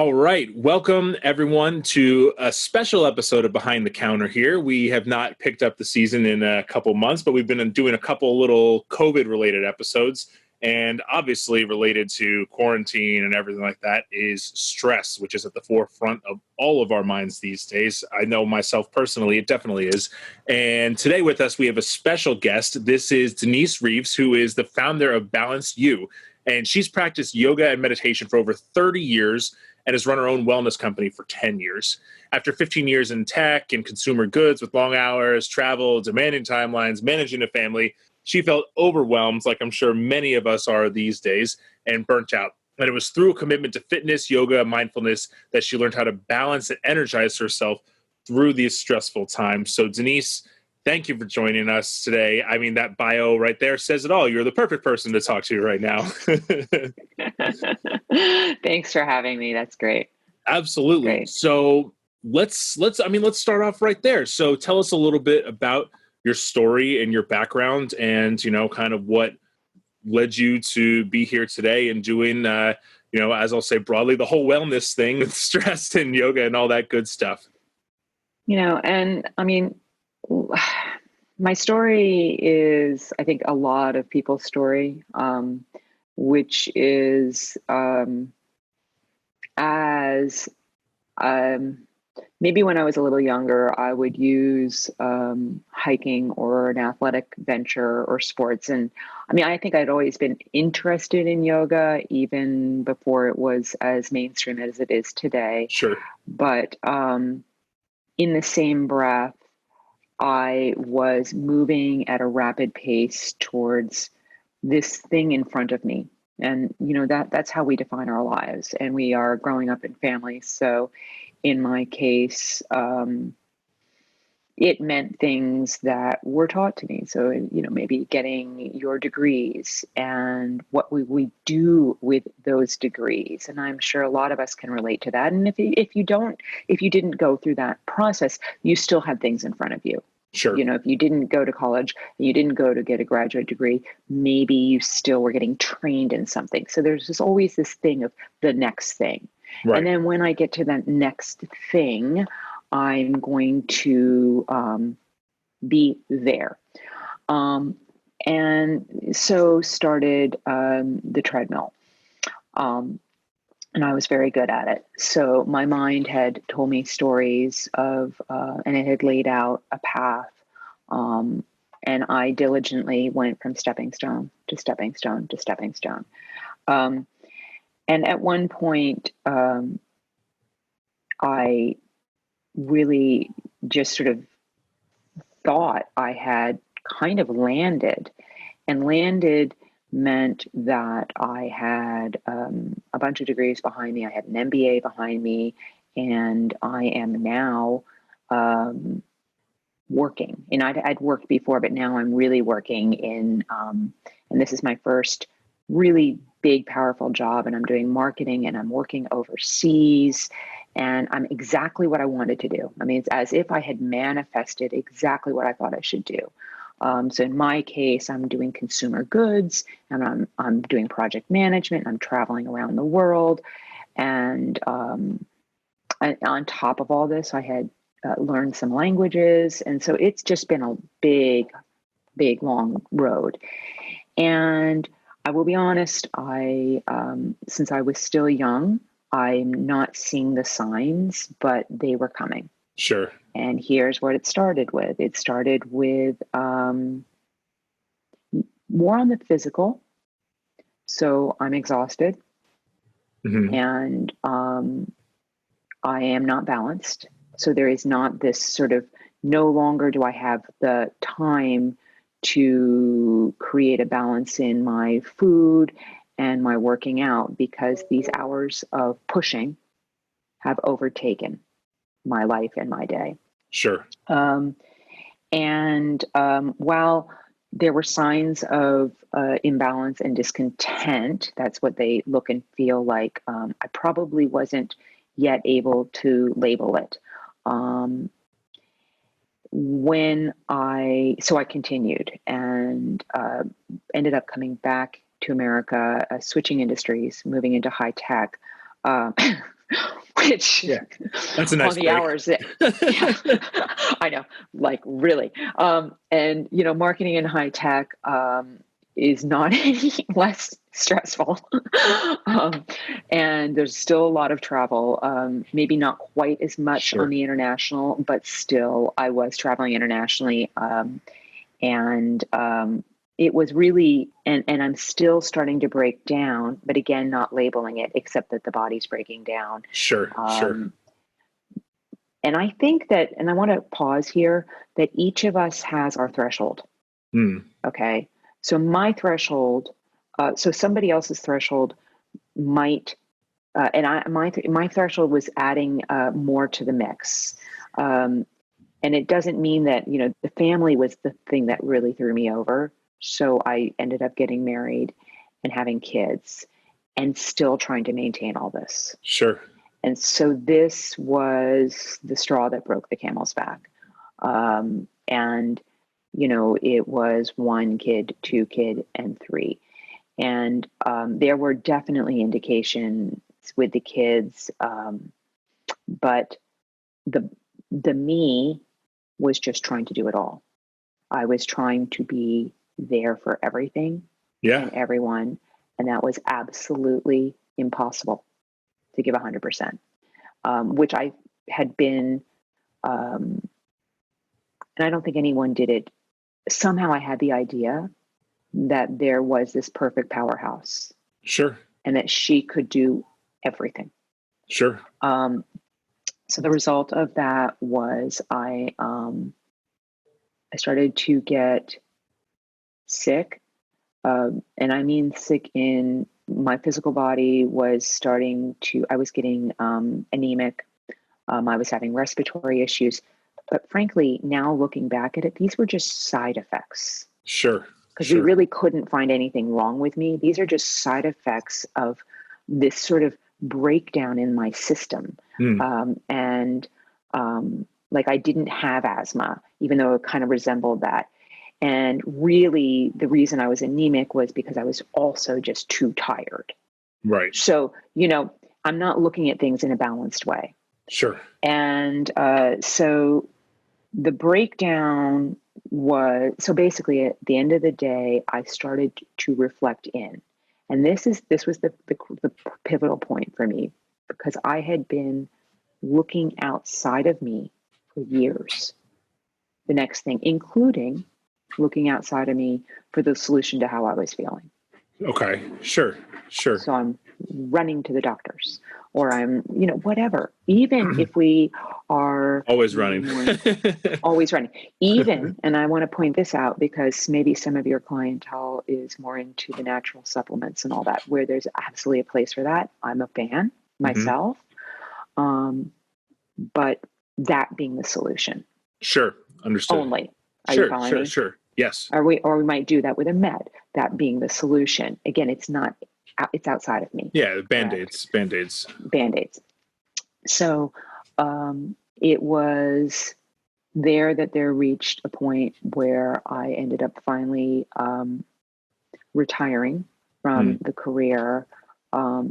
All right. Welcome, everyone, to a special episode of Behind the Counter here. We have not picked up the season in a couple months, but we've been doing a couple little COVID-related episodes. And obviously related to quarantine and everything like that is stress, which is at the forefront of all of our minds these days. I know myself personally, it definitely is. And today with us, we have a special guest. This is Denise Reaves, who is the founder of BalancedYou. And she's practiced yoga and meditation for over 30 years and has run her own wellness company for 10 years. After 15 years in tech and consumer goods with long hours, travel, demanding timelines, managing a family, she felt overwhelmed, like I'm sure many of us are these days, and burnt out. And it was through a commitment to fitness, yoga, mindfulness that she learned how to balance and energize herself through these stressful times. So Denise, thank you for joining us today. I mean, that bio right there says it all. You're the perfect person to talk to right now. Thanks for having me. That's great. Absolutely. Great. So let's start off right there. So tell us a little bit about your story and your background and, kind of what led you to be here today and doing, as I'll say broadly, the whole wellness thing with stress and yoga and all that good stuff. And I mean, my story is, I think, a lot of people's story, which is maybe when I was a little younger, I would use hiking or an athletic venture or sports. And I mean, I think I'd always been interested in yoga, even before it was as mainstream as it is today. Sure. But in the same breath, I was moving at a rapid pace towards this thing in front of me. And, that's how we define our lives. And we are growing up in families. So in my case, it meant things that were taught to me. So, maybe getting your degrees and what we do with those degrees. And I'm sure a lot of us can relate to that. And if you didn't go through that process, you still had things in front of you. Sure. If you didn't go to college, you didn't go to get a graduate degree, maybe you still were getting trained in something. So there's just always this thing of the next thing. Right. And then when I get to that next thing, I'm going to be there. And so started the treadmill. And I was very good at it. So my mind had told me stories of, and it had laid out a path. And I diligently went from stepping stone to stepping stone to stepping stone. And at one point, I really just sort of thought I had kind of landed, and landed meant that I had a bunch of degrees behind me. I had an MBA behind me, and I am now working. And I'd worked before, but now I'm really working in, and this is my first really big, powerful job, and I'm doing marketing, and I'm working overseas, and I'm exactly what I wanted to do. I mean, it's as if I had manifested exactly what I thought I should do. So in my case, I'm doing consumer goods, and I'm doing project management. I'm traveling around the world, and on top of all this, I had learned some languages, and so it's just been a big, long road. And I will be honest, since I was still young, I'm not seeing the signs, but they were coming. Sure. And here's what it started with. It started with more on the physical. So I'm exhausted, and I am not balanced. So there is not this sort of, no longer do I have the time to create a balance in my food and my working out, because these hours of pushing have overtaken my life and my day. Sure. And while there were signs of imbalance and discontent, that's what they look and feel like, I probably wasn't yet able to label it. So I continued and ended up coming back to America, switching industries, moving into high tech. which that's a nice on the break. hours that, I know, like really. And, marketing in high tech is not any less stressful. And there's still a lot of travel, maybe not quite as much on the international, but still I was traveling internationally. And it was really, and I'm still starting to break down, but again, not labeling it, except that the body's breaking down. Sure. And I think that, and I want to pause here, that each of us has our threshold. Okay. So my threshold, so somebody else's threshold might, my threshold was adding more to the mix. And it doesn't mean that, the family was the thing that really threw me over. So I ended up getting married and having kids and still trying to maintain all this. Sure. And so this was the straw that broke the camel's back. And, it was 1 kid, 2 kid, and 3. And there were definitely indications with the kids, but the me was just trying to do it all. I was trying to be there for everything and everyone, and that was absolutely impossible to give 100%, which I had been, and I don't think anyone did it. Somehow I had the idea that there was this perfect powerhouse. Sure. And that she could do everything. Sure. So the result of that was I started to get sick. And I mean sick in my physical body I was getting anemic. I was having respiratory issues. But frankly, now looking back at it, these were just side effects. Sure. Because we really couldn't find anything wrong with me. These are just side effects of this sort of breakdown in my system. Like I didn't have asthma, even though it kind of resembled that. And really the reason I was anemic was because I was also just too tired. Right. So, I'm not looking at things in a balanced way. Sure. And so the breakdown was, so basically at the end of the day, I started to reflect in. And this was the pivotal point for me, because I had been looking outside of me for years. The next thing, including looking outside of me for the solution to how I was feeling. Okay. Sure. So I'm running to the doctors, or I'm, whatever. Even if we are always running, always running. Even, and I want to point this out because maybe some of your clientele is more into the natural supplements and all that, where there's absolutely a place for that. I'm a fan myself, but that being the solution. Sure, understood. Only. Are you following me? Sure. Yes. Or we might do that with a med. That being the solution. Again, it's not. It's outside of me. Yeah, Band-Aids. So it was there that there reached a point where I ended up finally retiring from the career,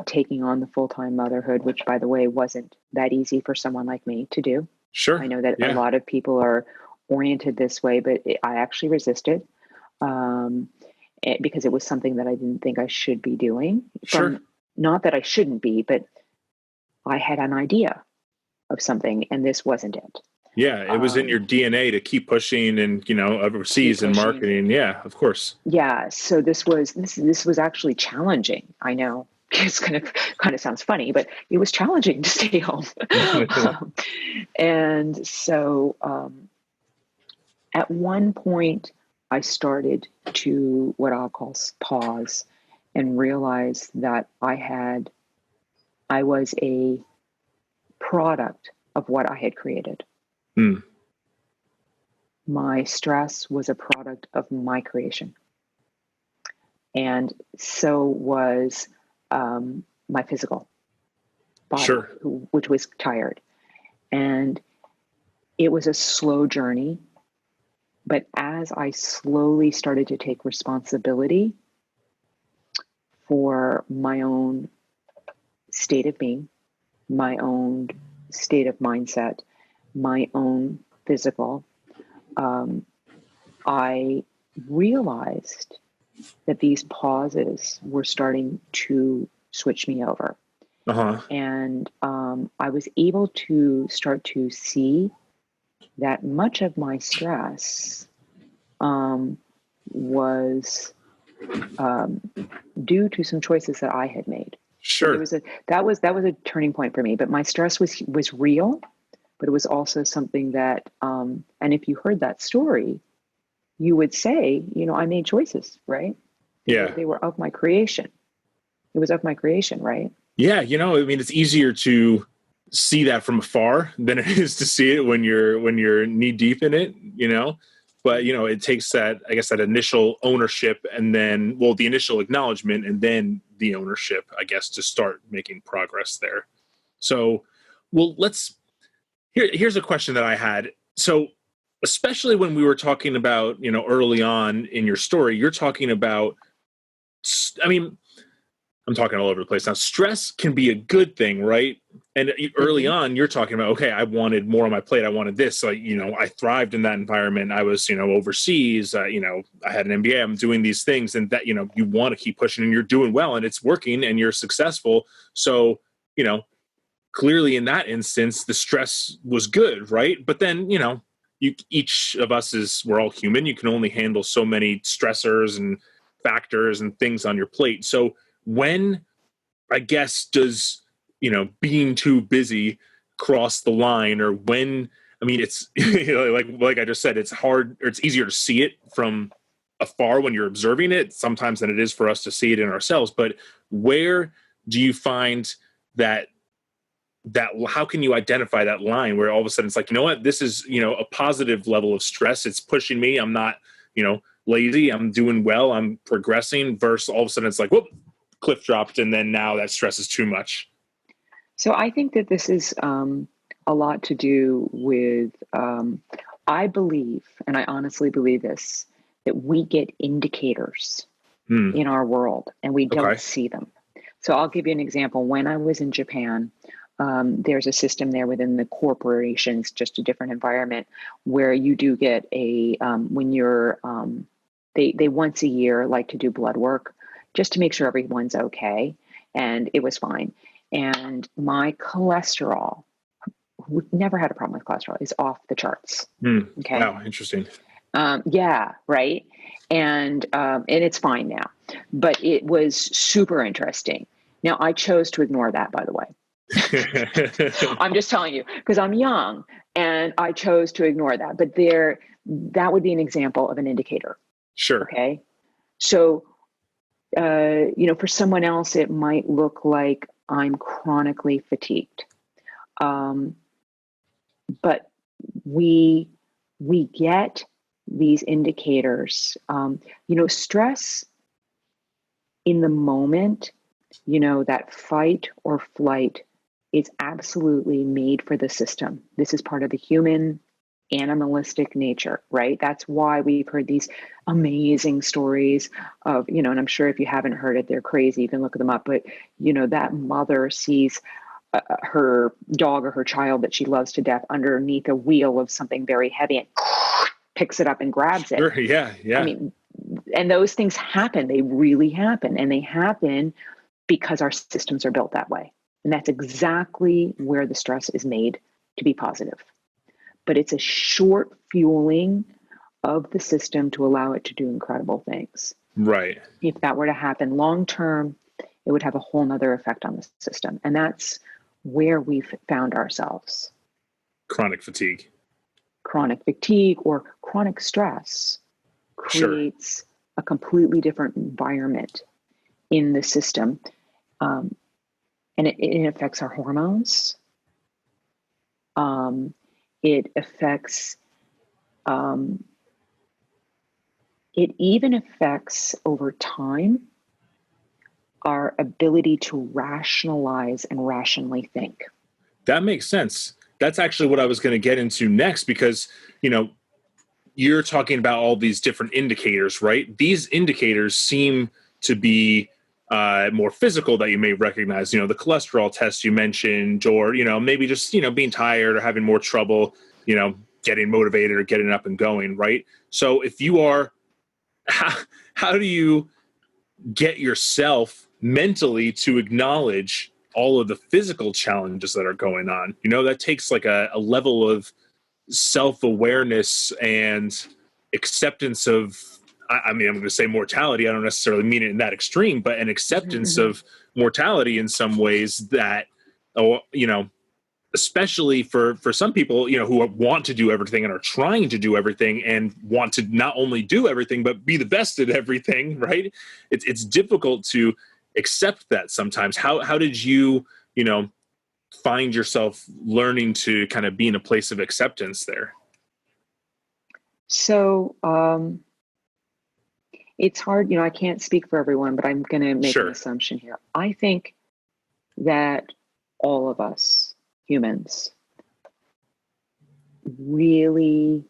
taking on the full-time motherhood, which, by the way, wasn't that easy for someone like me to do. Sure. I know that a lot of people are oriented this way, but I actually resisted. Because it was something that I didn't think I should be doing. Not that I shouldn't be, but I had an idea of something, and this wasn't it. Yeah, it was in your DNA to keep pushing and, overseas and marketing. Yeah, of course. Yeah, so this was actually challenging. I know it's kind of sounds funny, but it was challenging to stay home. And so at one point, I started to what I'll call pause and realize that I was a product of what I had created. My stress was a product of my creation. And so was my physical body, which was tired. And it was a slow journey. But as I slowly started to take responsibility for my own state of being, my own state of mindset, my own physical, I realized that these pauses were starting to switch me over. And I was able to start to see that much of my stress was due to some choices that I had made. Sure. So that was a turning point for me. But my stress was real, but it was also something that, and if you heard that story, you would say, I made choices, right? They were of my creation. It was of my creation, right? Yeah, I mean, it's easier to see that from afar than it is to see it when you're knee deep in it, But it takes that, I guess, that initial ownership, and then, the initial acknowledgement, and then the ownership, I guess, to start making progress there. So, here's a question that I had. So, especially when we were talking about, early on in your story, you're talking about, I mean, I'm talking all over the place now. Stress can be a good thing, right? And early on, you're talking about, okay, I wanted more on my plate. I wanted this. So, I thrived in that environment. I was, overseas. I had an MBA. I'm doing these things, and that, you want to keep pushing, and you're doing well, and it's working, and you're successful. So, clearly in that instance, the stress was good, right? But then, each of us we're all human. You can only handle so many stressors and factors and things on your plate. So, when, I guess, does, being too busy cross the line, or when, I mean, it's like I just said, it's hard, or it's easier to see it from afar when you're observing it sometimes than it is for us to see it in ourselves. But where do you find that how can you identify that line where all of a sudden it's like, what, this is, a positive level of stress. It's pushing me. I'm not, lazy. I'm doing well. I'm progressing, versus all of a sudden it's like, whoop, cliff dropped, and then now that stress is too much. So I think that this is a lot to do with, I believe, and I honestly believe this, that we get indicators in our world and we don't see them. So I'll give you an example. When I was in Japan, there's a system there within the corporations, just a different environment, where you do get when you're, they once a year like to do blood work just to make sure everyone's okay. And it was fine. And my cholesterol, we've never had a problem with cholesterol, is off the charts. Okay. Wow, interesting. Yeah, right. And it's fine now, but it was super interesting. Now, I chose to ignore that, by the way. I'm just telling you, because I'm young and I chose to ignore that. But that would be an example of an indicator. Sure. Okay. So, for someone else, it might look like I'm chronically fatigued. But we get these indicators, stress in the moment, that fight or flight is absolutely made for the system. This is part of the human animalistic nature, right? That's why we've heard these amazing stories of, and I'm sure if you haven't heard it, they're crazy. You can look them up, but that mother sees her dog or her child that she loves to death underneath a wheel of something very heavy and picks it up and grabs it. Sure, yeah. I mean, and those things happen. They really happen. And they happen because our systems are built that way. And that's exactly where the stress is made to be positive. But it's a short fueling of the system to allow it to do incredible things. Right. If that were to happen long term, it would have a whole nother effect on the system. And that's where we've found ourselves. Chronic fatigue. Chronic fatigue or chronic stress creates a completely different environment in the system. And it affects our hormones. It affects, it even affects over time our ability to rationalize and rationally think. That makes sense. That's actually what I was going to get into next, because, you're talking about all these different indicators, right? These indicators seem to be more physical that you may recognize, the cholesterol test you mentioned, or, maybe just, being tired or having more trouble, getting motivated or getting up and going, right? So if you are, how do you get yourself mentally to acknowledge all of the physical challenges that are going on? That takes like a level of self-awareness and acceptance of, I'm going to say mortality. I don't necessarily mean it in that extreme, but an acceptance of mortality in some ways that, especially for some people, who want to do everything and are trying to do everything and want to not only do everything, but be the best at everything, right? It's difficult to accept that sometimes. How did you, find yourself learning to kind of be in a place of acceptance there? So it's hard, I can't speak for everyone, but I'm going to make an assumption here. I think that all of us humans really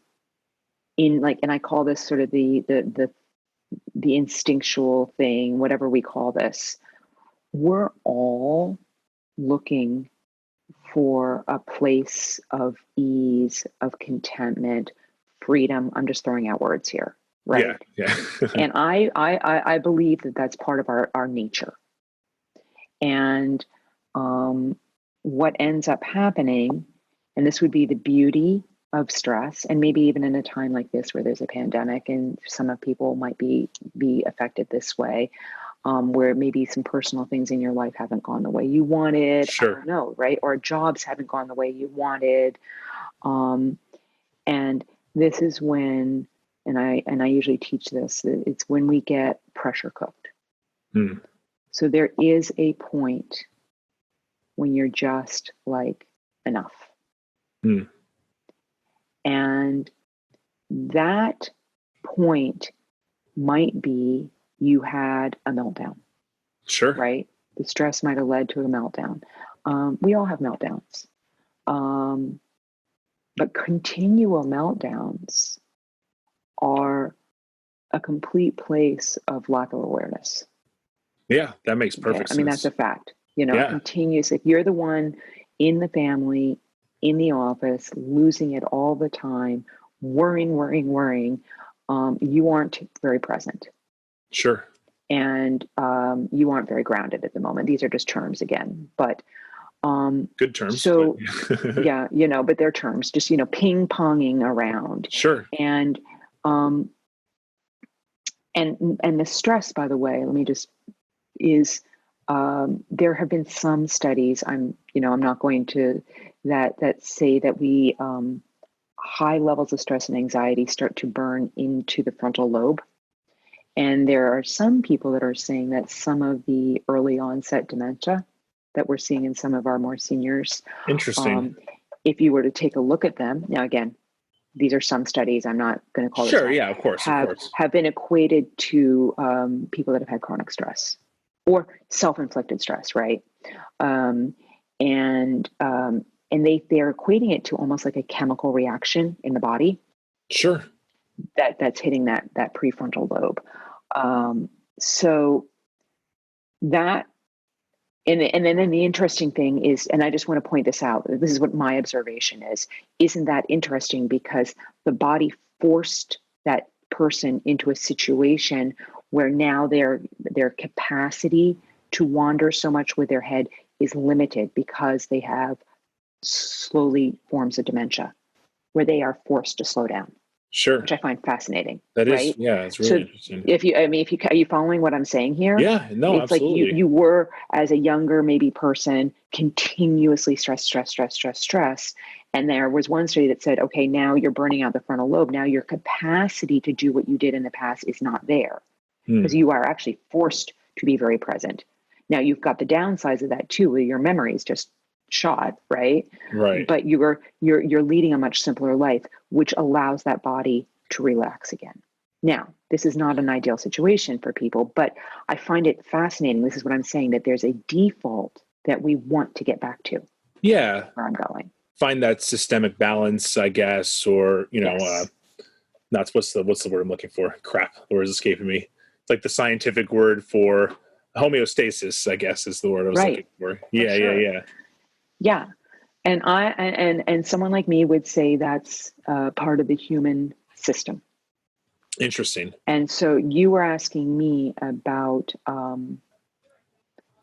and I call this sort of the instinctual thing, whatever we call this, we're all looking for a place of ease, of contentment, freedom. I'm just throwing out words here, right? Yeah. And I believe that that's part of our nature. And what ends up happening, and this would be the beauty of stress, and maybe even in a time like this where there's a pandemic and some of people might be affected this way, where maybe some personal things in your life haven't gone the way you wanted. I don't know, right? Or jobs haven't gone the way you wanted. And this is when, and I usually teach this, it's when we get pressure cooked. So there is a point when you're just like, enough. And that point might be you had a meltdown. Right? The stress might have led to a meltdown. We all have meltdowns. But continual meltdowns are a complete place of lack of awareness. Yeah, that makes perfect sense. I mean, that's a fact. Continuous. If you're the one in the family, in the office, losing it all the time, worrying, you aren't very present. And you aren't very grounded at the moment. These are just terms again, but good terms. So yeah, but they're terms, just ping-ponging around. And and the stress, by the way, let me just there have been some studies. I'm not going to that say that we high levels of stress and anxiety start to burn into the frontal lobe. And there are some people that are saying that some of the early onset dementia that we're seeing in some of our more seniors. Interesting. If you were to take a look at them, now again, these are some studies, I'm not going to call it. Of course. Have been equated to people that have had chronic stress or self-inflicted stress, right? And they're equating it to almost like a chemical reaction in the body. That's hitting that prefrontal lobe. So that, and then the interesting thing is, and I just want to point this out, this is what my observation is, isn't that interesting? Because the body forced that person into a situation where now their capacity to wander so much with their head is limited because they have slowly forms of dementia where they are forced to slow down. Which I find fascinating. That is, right? It's really interesting. Are you following what I'm saying here? Yeah, no, it's absolutely. Like you were, as a younger maybe person, continuously stress. And there was one study that said, okay, now you're burning out the frontal lobe. Now your capacity to do what you did in the past is not there because you are actually forced to be very present. Now you've got the downsides of that too, where your memory is just shot, right? But you're leading a much simpler life, which allows that body to relax again. Now, this is not an ideal situation for people, but I find it fascinating. This is what I'm saying, that there's a default that we want to get back to. Yeah. Where I'm going. Find that systemic balance, I guess, or, what's the word I'm looking for? Crap, the word is escaping me. It's like the scientific word for Homeostasis, I guess, is the word I was looking Right. for. For Yeah, yeah, sure. yeah. Yeah. And someone like me would say that's part of the human system. Interesting. And so you were asking me about,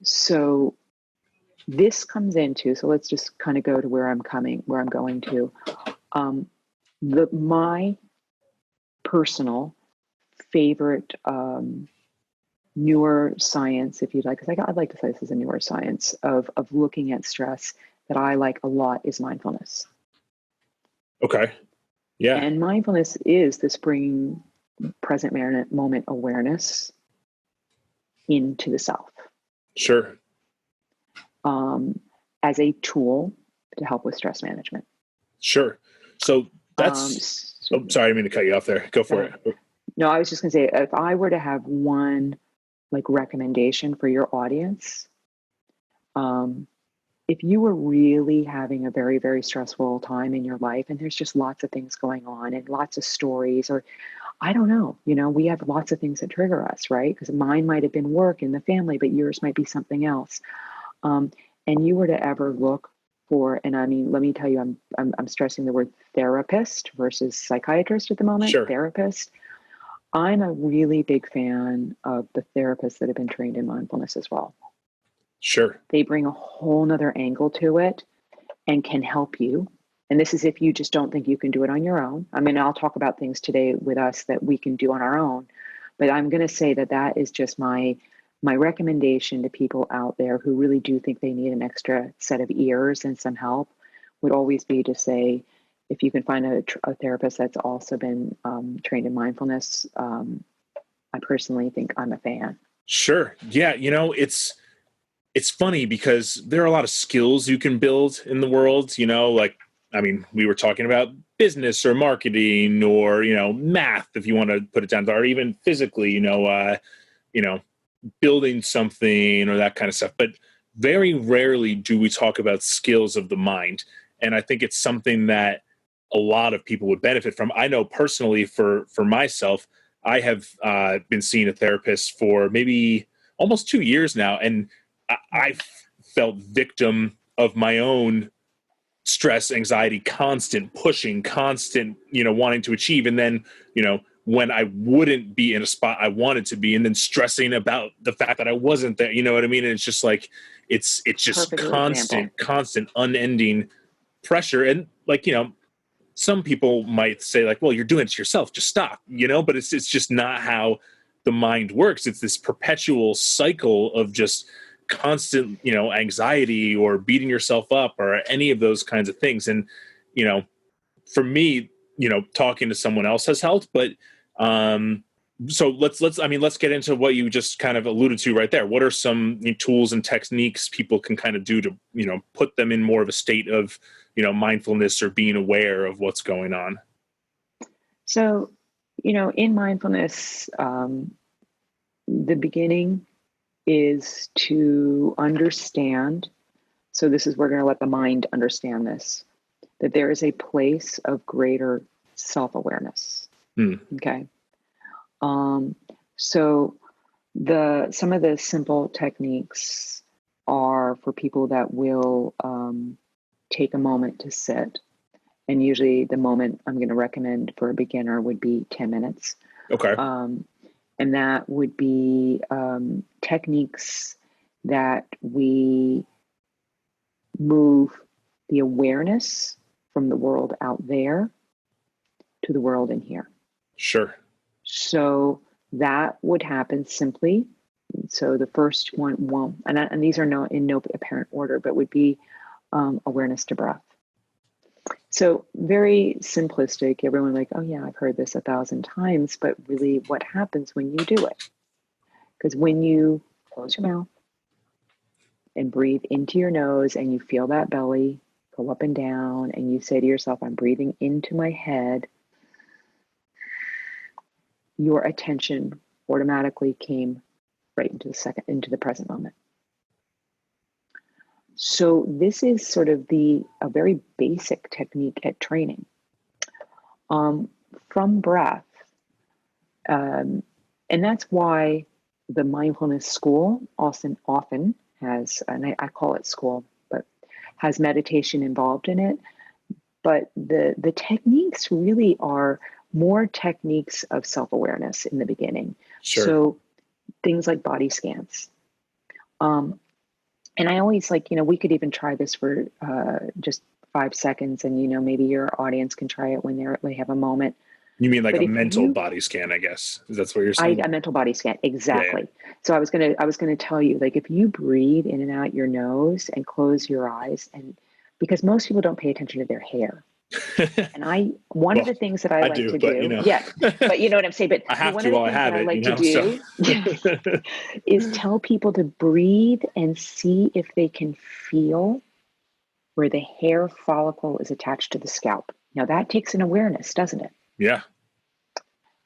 so this comes into, so let's just kind of go to where I'm going to. My personal favorite neuroscience, if you'd like, because I'd like to say this is a neuroscience of looking at stress that I like a lot, is mindfulness. Okay. Yeah. And mindfulness is this bringing present moment awareness into the self. Sure. As a tool to help with stress management. Sure. So that's, sorry, I didn't mean to cut you off there. Go for it. No, I was just going to say, if I were to have one like recommendation for your audience, if you were really having a very, very stressful time in your life, and there's just lots of things going on and lots of stories, or I don't know, we have lots of things that trigger us, right? Because mine might have been work in the family, but yours might be something else. And you were to ever look for, and I mean, let me tell you, I'm stressing the word therapist versus psychiatrist at the moment. Sure. Therapist. I'm a really big fan of the therapists that have been trained in mindfulness as well. Sure. They bring a whole nother angle to it and can help you. And this is if you just don't think you can do it on your own. I mean, I'll talk about things today with us that we can do on our own, but I'm going to say that is just my recommendation to people out there who really do think they need an extra set of ears and some help would always be to say, if you can find a therapist that's also been trained in mindfulness, I personally think I'm a fan. Sure. Yeah. It's funny because there are a lot of skills you can build in the world, like, I mean, we were talking about business or marketing or, math, if you want to put it down to, or even physically, building something or that kind of stuff. But very rarely do we talk about skills of the mind. And I think it's something that a lot of people would benefit from. I know personally for myself, I have been seeing a therapist for maybe almost 2 years now. And I felt victim of my own stress, anxiety, constant pushing, constant, wanting to achieve. And then, when I wouldn't be in a spot I wanted to be, and then stressing about the fact that I wasn't there, you know what I mean? And it's just like, it's just constant, unending pressure. And like, some people might say like, well, you're doing it to yourself, just stop, but it's just not how the mind works. It's this perpetual cycle of just constant, anxiety or beating yourself up or any of those kinds of things. And, for me, talking to someone else has helped, but, so let's get into what you just kind of alluded to right there. What are some tools and techniques people can kind of do to, put them in more of a state of, mindfulness or being aware of what's going on? So, in mindfulness, the beginning is to understand. So this is, we're going to let the mind understand this, that there is a place of greater self-awareness. Okay. So some of the simple techniques are for people that will take a moment to sit. And usually the moment I'm going to recommend for a beginner would be 10 minutes. Okay. And that would be techniques that we move the awareness from the world out there to the world in here. Sure. So that would happen simply. So the first one, and these are in no apparent order, but would be awareness to breath. So very simplistic. Everyone like, oh yeah, I've heard this 1,000 times, but really what happens when you do it? Because when you close your mouth and breathe into your nose and you feel that belly go up and down and you say to yourself, I'm breathing into my head, your attention automatically came right into the present moment. So this is sort of a very basic technique at training. From breath, and that's why the mindfulness school often has, and I call it school, but has meditation involved in it. But the techniques really are more techniques of self-awareness in the beginning. Sure. So things like body scans. And I always we could even try this for just 5 seconds, and, maybe your audience can try it when they have a moment. You mean like a mental body scan, I guess. That's what you're saying? A mental body scan, exactly. Yeah. So I was gonna tell you, like, if you breathe in and out your nose and close your eyes, and because most people don't pay attention to their hair. And one of the things that I like to do, yeah, but you know what I'm saying? But I have one to of the while I things have that I it, like to do is tell people to breathe and see if they can feel where the hair follicle is attached to the scalp. Now that takes an awareness, doesn't it? Yeah.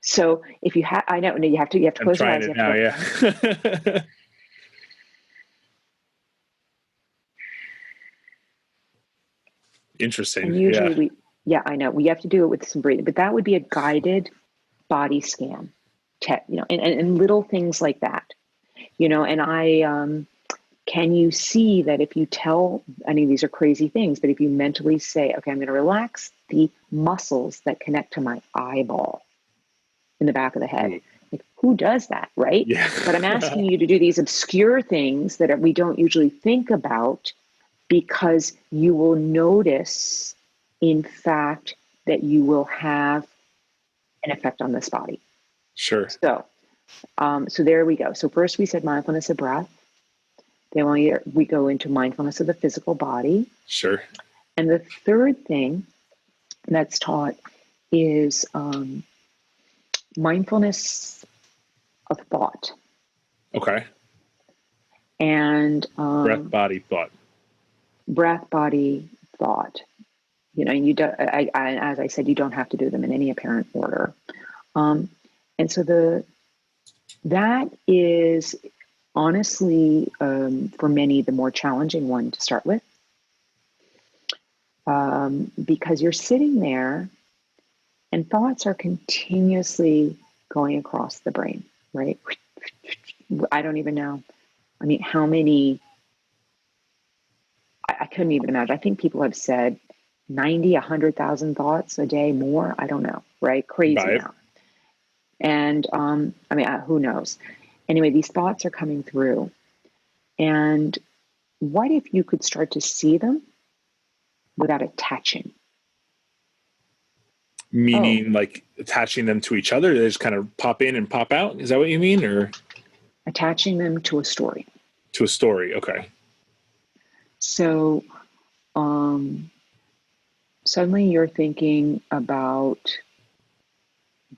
So if you have, I know you have to close your eyes. I'm trying it now, yeah. Interesting. And usually I know we have to do it with some breathing, but that would be a guided body scan, and little things like that, and can you see that if you these are crazy things, but if you mentally say, okay, I'm going to relax the muscles that connect to my eyeball in the back of the head. Like, who does that, right? Yeah. But I'm asking you to do these obscure things that we don't usually think about, because you will notice, in fact, that you will have an effect on this body. Sure. So there we go. So first we said mindfulness of breath. Then we go into mindfulness of the physical body. Sure. And the third thing that's taught is mindfulness of thought. Okay. And breath, body, thought. Breath, body, thought. And you do, as I said, you don't have to do them in any apparent order. And so that is honestly, for many, the more challenging one to start with, because you're sitting there and thoughts are continuously going across the brain, right? I don't even know. I mean, how many, I couldn't even imagine. I think people have said 90, 100,000 thoughts a day, more. I don't know, right? Crazy amount. And who knows? Anyway, these thoughts are coming through. And what if you could start to see them without attaching? Meaning like attaching them to each other? They just kind of pop in and pop out? Is that what you mean? Or attaching them to a story? To a story, okay. So suddenly you're thinking about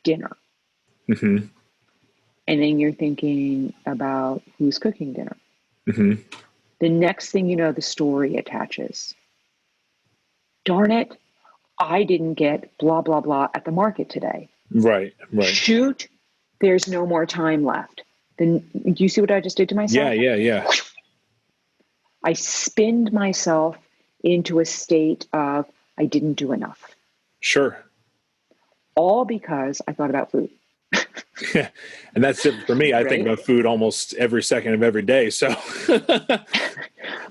dinner. Mm-hmm. And then you're thinking about who's cooking dinner. Mm-hmm. The next thing you know, the story attaches. Darn it, I didn't get blah, blah, blah at the market today. Right. Shoot, there's no more time left. Then do you see what I just did to myself? Yeah. I spinned myself into a state of I didn't do enough. Sure. All because I thought about food. Yeah. And that's it for me. I think about food almost every second of every day. So,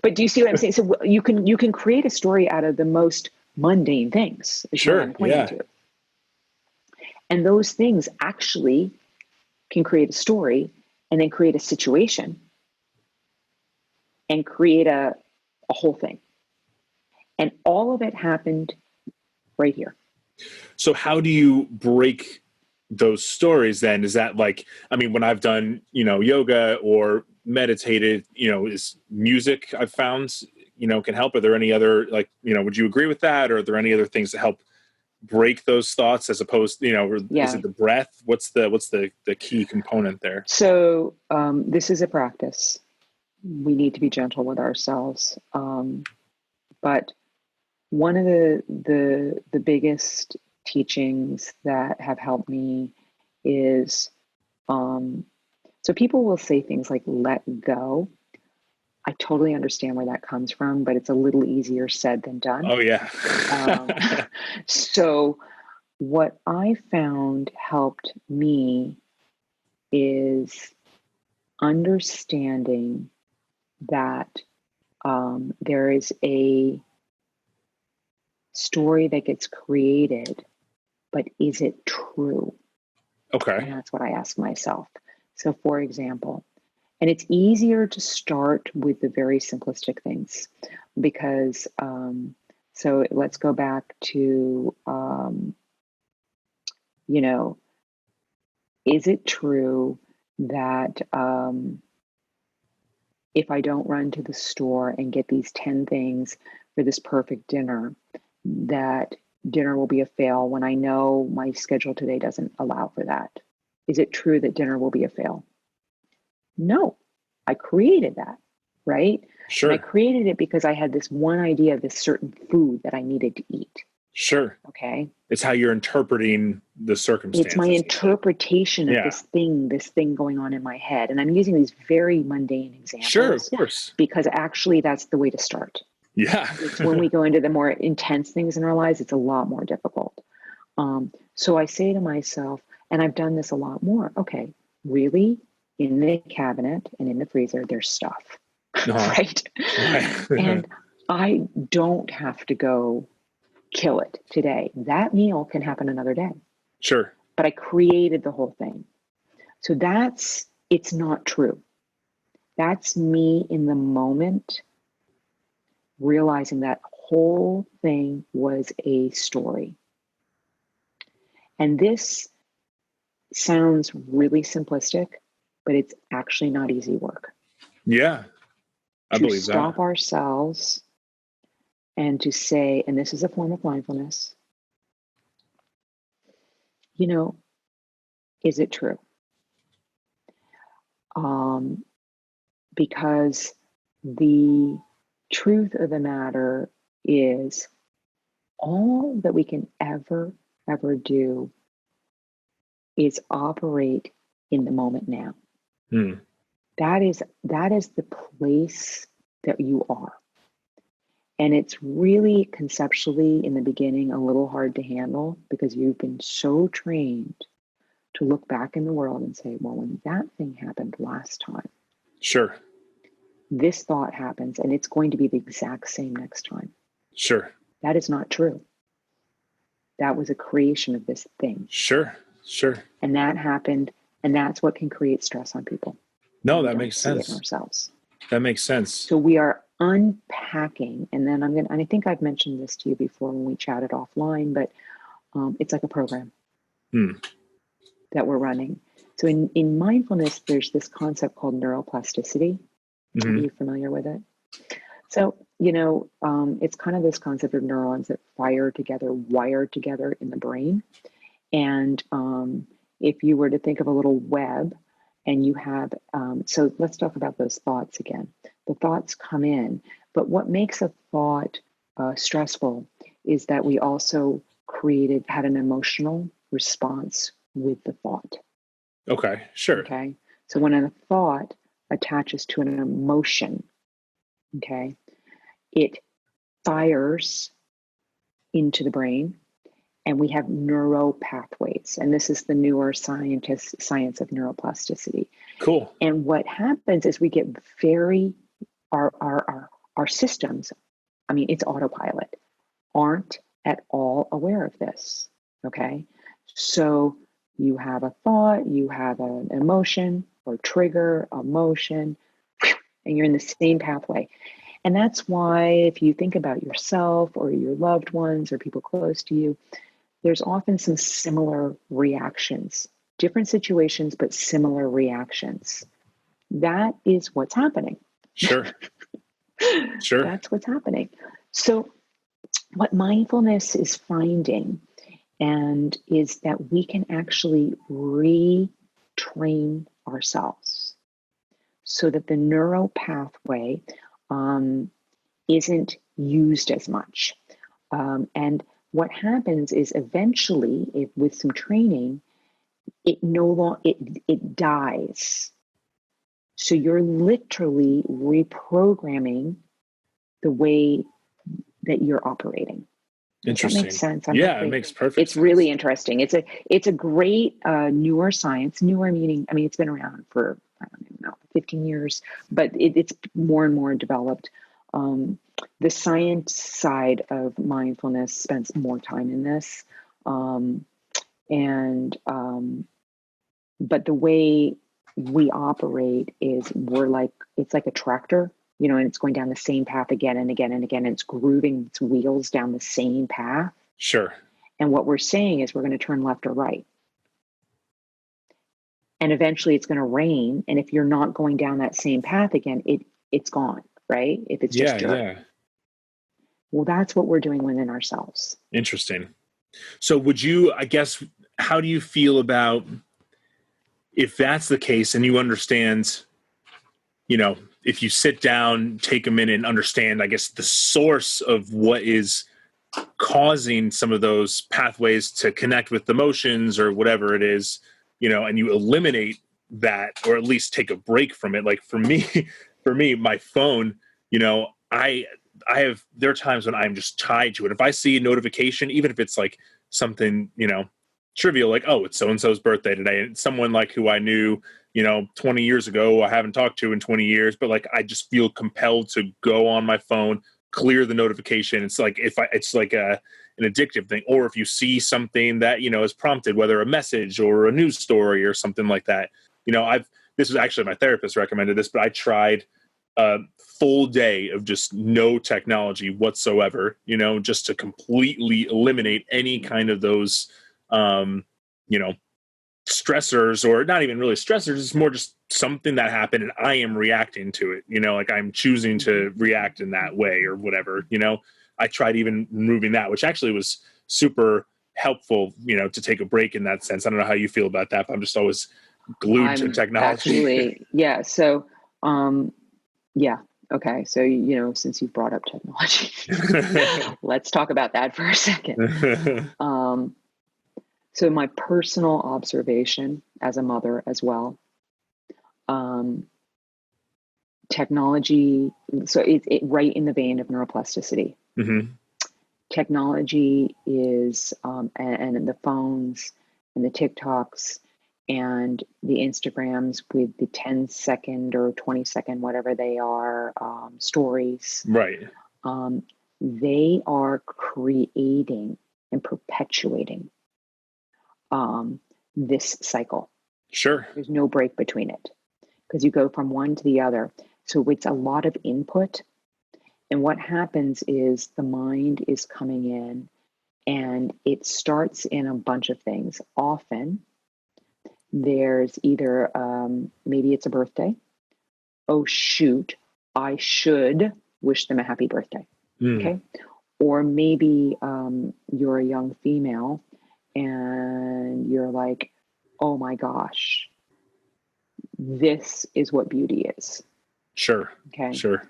but do you see what I'm saying? So you can create a story out of the most mundane things. Is sure. What I'm pointing to. And those things actually can create a story, and then create a situation, and create a whole thing. And all of it happened right here. So how do you break those stories then? Is that like, I mean, when I've done, yoga or meditated, is music I've found, can help? Are there any other, like, would you agree with that? Or are there any other things that help break those thoughts as opposed, is it the breath? What's the key component there? So this is a practice. We need to be gentle with ourselves. But one of the biggest teachings that have helped me is, so people will say things like, let go. I totally understand where that comes from, but it's a little easier said than done. Oh, yeah. So what I found helped me is understanding that there is a story that gets created, but is it true? Okay. And that's what I ask myself. So, for example, and it's easier to start with the very simplistic things because, so let's go back to, is it true that if I don't run to the store and get these 10 things for this perfect dinner, that dinner will be a fail when I know my schedule today doesn't allow for that? Is it true that dinner will be a fail? No, I created that, right? Sure. And I created it because I had this one idea of this certain food that I needed to eat. Sure. Okay. It's how you're interpreting the circumstances. It's my interpretation of this thing going on in my head. And I'm using these very mundane examples. Sure, of course. Because actually that's the way to start. Yeah. It's when we go into the more intense things in our lives, it's a lot more difficult. So I say to myself, and I've done this a lot more, okay, really? In the cabinet and in the freezer, there's stuff, right? And I don't have to go kill it today. That meal can happen another day. Sure. But I created the whole thing. So it's not true. That's me in the moment realizing that whole thing was a story. And this sounds really simplistic, but it's actually not easy work. Yeah, I believe that. To stop ourselves and to say, and this is a form of mindfulness, is it true? Because the truth of the matter is all that we can ever do is operate in the moment now. That is the place that you are. And it's really conceptually in the beginning a little hard to handle because you've been so trained to look back in the world and say, well, when that thing happened last time, sure, this thought happens and it's going to be the exact same next time. Sure. That is not true. That was a creation of this thing. Sure. And that happened, and that's what can create stress on people. No, that makes sense. See it in ourselves. That makes sense. So we are unpacking, and then and I think I've mentioned this to you before when we chatted offline, but it's like a program that we're running. So in mindfulness, there's this concept called neuroplasticity. Are you familiar with it? So, it's kind of this concept of neurons that wired together in the brain. And if you were to think of a little web and you have, so let's talk about those thoughts again. The thoughts come in, but what makes a thought stressful is that we also had an emotional response with the thought. Okay, sure. Okay, so when a thought attaches to an emotion, okay, it fires into the brain, and we have neural pathways. And this is the newer science of neuroplasticity. Cool. And what happens is we get our systems, it's autopilot, aren't at all aware of this. Okay. So you have a thought, you have an emotion or trigger, emotion, and you're in the same pathway. And that's why if you think about yourself or your loved ones or people close to you, there's often some similar reactions, different situations, but similar reactions. That is what's happening. Sure. That's what's happening. So what mindfulness is finding and is that we can actually retrain ourselves so that the neural pathway isn't used as much. And what happens is eventually, with some training, it dies. So you're literally reprogramming the way that you're operating. Interesting. That makes sense. It makes perfect sense. It's really interesting. It's a great newer science. Newer meaning, it's been around for, I don't even know, 15 years, but it's more and more developed. The science side of mindfulness spends more time in this. But the way we operate is it's like a tractor, and it's going down the same path again and again and again. And it's grooving its wheels down the same path. Sure. And what we're saying is we're going to turn left or right. And eventually it's going to rain. And if you're not going down that same path again, it's gone, right? If it's just dirt. Yeah. Well, that's what we're doing within ourselves. Interesting. So how do you feel about if that's the case and you understand, if you sit down, take a minute and understand, I guess, the source of what is causing some of those pathways to connect with emotions or whatever it is, and you eliminate that, or at least take a break from it. Like for me, my phone, there are times when I'm just tied to it. If I see a notification, even if it's like something, trivial, like, oh, it's so-and-so's birthday today. And it's someone like who I knew, 20 years ago, I haven't talked to in 20 years, but like, I just feel compelled to go on my phone, clear the notification. It's like, it's like an addictive thing. Or if you see something that, is prompted, whether a message or a news story or something like that, this was actually my therapist recommended this, but I tried a full day of just no technology whatsoever, just to completely eliminate any kind of those, stressors, or not even really stressors. It's more just something that happened and I am reacting to it, like I'm choosing to react in that way or whatever, I tried even removing that, which actually was super helpful, to take a break in that sense. I don't know how you feel about that, but I'm just always glued to technology. Yeah. So, yeah. Okay. So, since you've brought up technology, let's talk about that for a second. So my personal observation as a mother as well, technology, so it right in the vein of neuroplasticity. Mm-hmm. Technology is, and the phones and the TikToks and the Instagrams with the 10-second or 20-second, whatever they are, stories. Right. They are creating and perpetuating this cycle. Sure. There's no break between it because you go from one to the other. So it's a lot of input. And what happens is the mind is coming in and it starts in a bunch of things. Often there's either, maybe it's a birthday. Oh, shoot, I should wish them a happy birthday. Okay. Or maybe you're a young female and you're like, oh my gosh, this is what beauty is. Sure. Okay. Sure.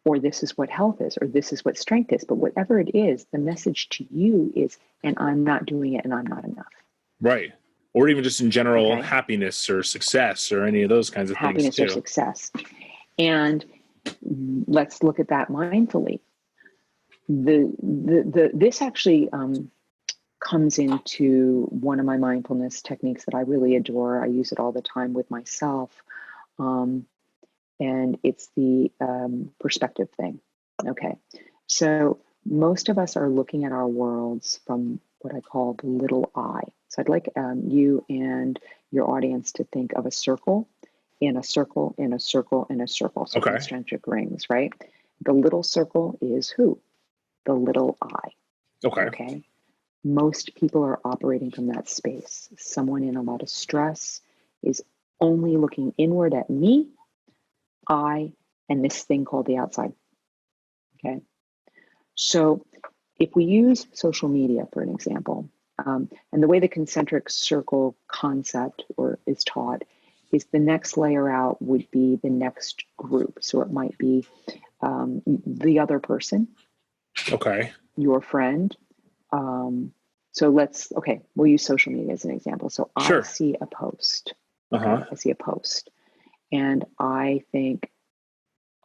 Or this is what health is, or this is what strength is. But whatever it is, the message to you is, and I'm not doing it and I'm not enough. Right. Or even just in general, happiness or success or any of those kinds of happiness things too. Or success. And let's look at that mindfully. This actually comes into one of my mindfulness techniques that I really adore. I use it all the time with myself. And it's the perspective thing. Okay. So most of us are looking at our worlds from what I call the little I. So I'd like you and your audience to think of a circle in a circle in a circle in a circle. So concentric rings, right? The little circle is who? The little I. Okay. Most people are operating from that space. Someone in a lot of stress is only looking inward at me, I, and this thing called the outside. Okay. So if we use social media for an example, and the way the concentric circle concept is taught is the next layer out would be the next group. So it might be the other person. Okay. Your friend. So we'll use social media as an example. So I see a post. I see a post and I think,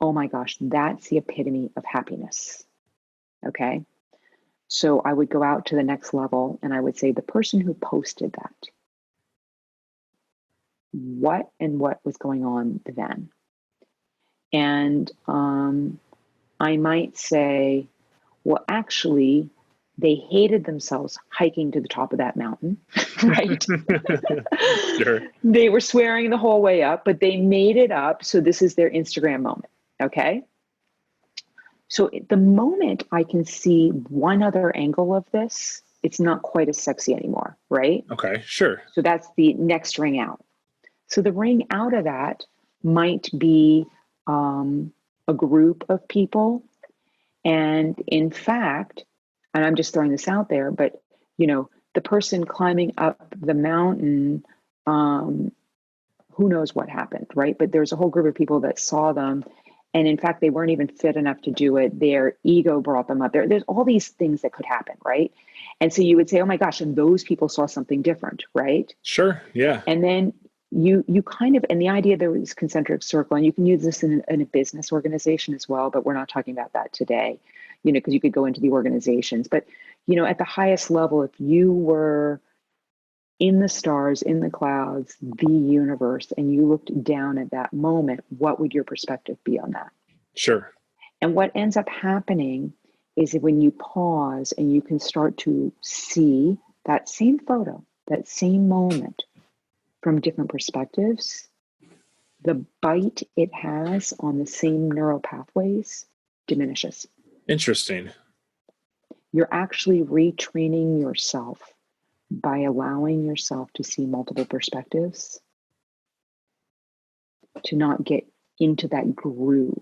oh my gosh, that's the epitome of happiness. Okay. So I would go out to the next level and I would say the person who posted that, what was going on then. And I might say, well, actually, they hated themselves hiking to the top of that mountain, right? Sure. They were swearing the whole way up, but they made it up. So this is their Instagram moment, okay? So the moment I can see one other angle of this, it's not quite as sexy anymore, right? Okay, sure. So that's the next ring out. So the ring out of that might be a group of people. And in fact, and I'm just throwing this out there, but the person climbing up the mountain, who knows what happened, right? But there's a whole group of people that saw them. And in fact, they weren't even fit enough to do it. Their ego brought them up there. There's all these things that could happen, right? And so you would say, oh my gosh, and those people saw something different, right? Sure, yeah. And then you kind of, and the idea there was concentric circle, and you can use this in a business organization as well, but we're not talking about that today, because you could go into the organizations. But, at the highest level, if you were in the stars, in the clouds, the universe, and you looked down at that moment, what would your perspective be on that? Sure. And what ends up happening is that when you pause and you can start to see that same photo, that same moment from different perspectives, the bite it has on the same neural pathways diminishes. Interesting. You're actually retraining yourself by allowing yourself to see multiple perspectives, to not get into that groove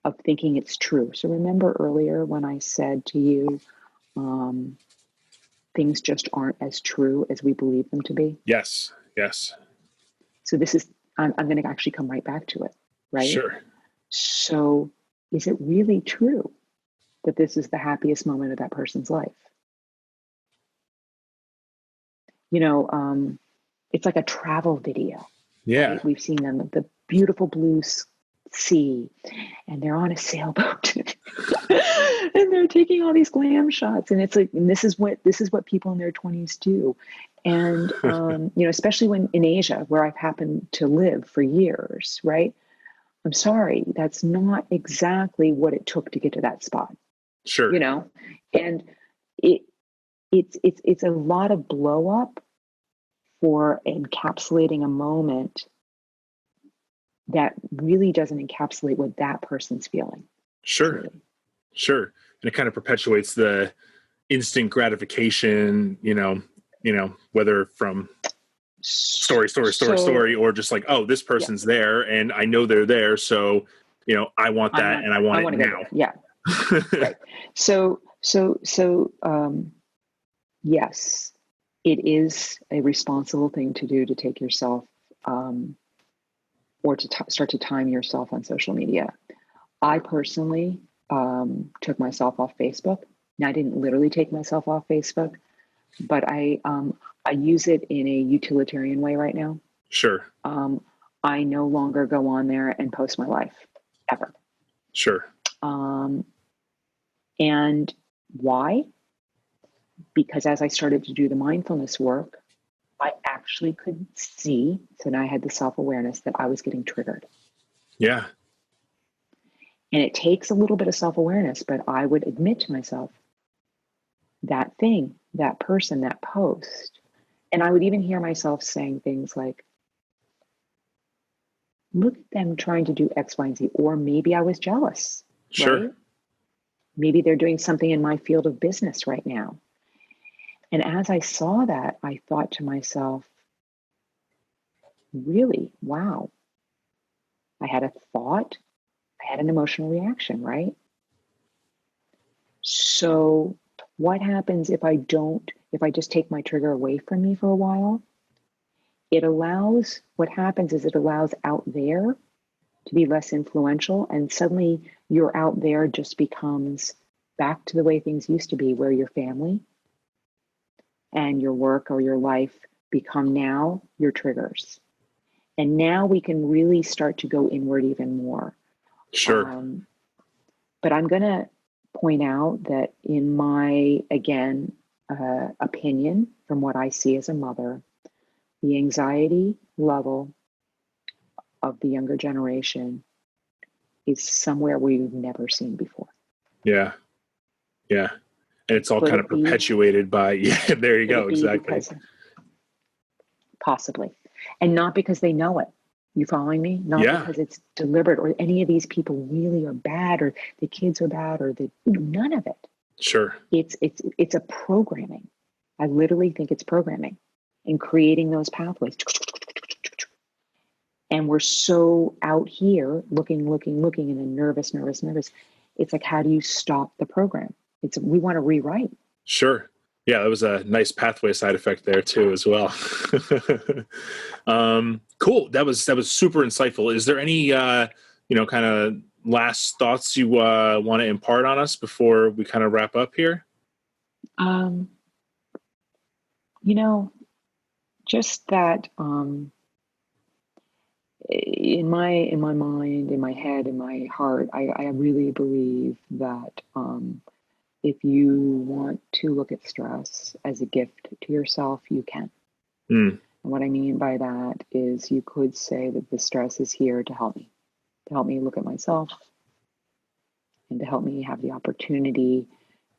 of thinking it's true. So remember earlier when I said to you, things just aren't as true as we believe them to be? Yes. So this is, I'm going to actually come right back to it, right? Sure. So is it really true that this is the happiest moment of that person's life? It's like a travel video. Yeah. Right? We've seen them, the beautiful blue sea, and they're on a sailboat and they're taking all these glam shots. And it's like, and this is what people in their 20s do. And, especially when in Asia, where I've happened to live for years, right? I'm sorry, that's not exactly what it took to get to that spot. Sure. And it's a lot of blow up for encapsulating a moment that really doesn't encapsulate what that person's feeling. Sure. Really. Sure. And it kind of perpetuates the instant gratification, whether from story, or just like, oh, this person's there and I know they're there. So, I want that and I want it now. Yeah. Right. So, yes, it is a responsible thing to do to take yourself, or to start to time yourself on social media. I personally took myself off Facebook. Now, I didn't literally take myself off Facebook, but I use it in a utilitarian way right now. Sure. I no longer go on there and post my life, ever. Sure. And why? Because as I started to do the mindfulness work, I actually could see, so now I had the self-awareness that I was getting triggered. Yeah. And it takes a little bit of self-awareness, but I would admit to myself, that thing, that person, that post, and I would even hear myself saying things like, look at them trying to do X, Y, and Z, or maybe I was jealous, Sure. right? Maybe they're doing something in my field of business right now. And as I saw that, I thought to myself, really? Wow. I had a thought, I had an emotional reaction, right? So what happens if I just take my trigger away from me for a while? What happens is it allows out there to be less influential, and suddenly your out there just becomes back to the way things used to be, where your family and your work or your life become now your triggers. And now we can really start to go inward even more. Sure. But I'm going to point out that in my, again, opinion, from what I see as a mother, the anxiety level of the younger generation is somewhere we've never seen before. Yeah. Yeah. And it's all Could kind of it be? perpetuated by, yeah, there you Could go. it be Exactly. because, possibly. And not because they know it. You following me? Not Yeah. because it's deliberate or any of these people really are bad or the kids are bad or none of it. Sure. It's a programming. I literally think it's programming and creating those pathways. And we're so out here looking, and then nervous. It's like, how do you stop the program? We want to rewrite. Sure. Yeah, that was a nice pathway side effect there too, as well. Cool. That was super insightful. Is there any, kind of last thoughts you want to impart on us before we kind of wrap up here? Just that, in my mind, in my head, in my heart, I really believe that, if you want to look at stress as a gift to yourself, you can. And what I mean by that is you could say that the stress is here to help me look at myself and to help me have the opportunity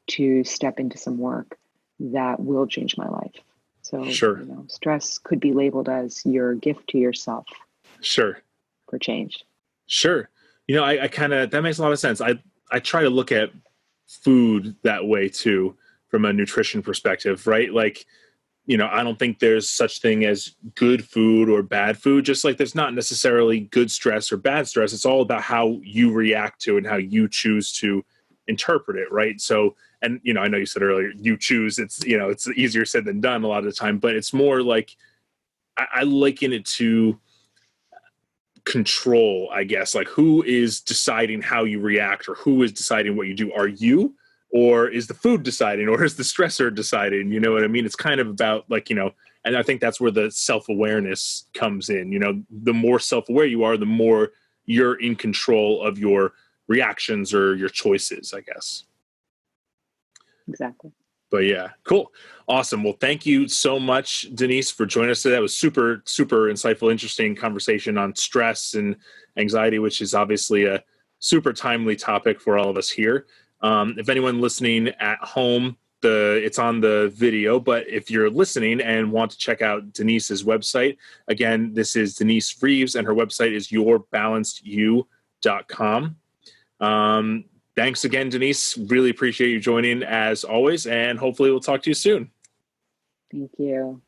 to step into some work that will change my life. So, sure. Stress could be labeled as your gift to yourself. Sure. For change. Sure. I kind of, that makes a lot of sense. I try to look at food that way too, from a nutrition perspective, right? Like, I don't think there's such thing as good food or bad food, just like there's not necessarily good stress or bad stress. It's all about how you react to and how you choose to interpret it, right? So, and, I know you said earlier, you choose, it's easier said than done a lot of the time, but it's more like, I liken it to control, I guess, like who is deciding how you react or who is deciding what you do? Are you, or is the food deciding, or is the stressor deciding? You know what I mean? It's kind of about like, and I think that's where the self-awareness comes in. The more self-aware you are, the more you're in control of your reactions or your choices, I guess. Exactly. But yeah, cool. Awesome. Well, thank you so much, Denise, for joining us today. That was super, super insightful, interesting conversation on stress and anxiety, which is obviously a super timely topic for all of us here. If anyone listening at home, it's on the video, but if you're listening and want to check out Denise's website, again, this is Denise Reaves, and her website is yourbalancedYou.com. Thanks again, Denise. Really appreciate you joining as always, and hopefully we'll talk to you soon. Thank you.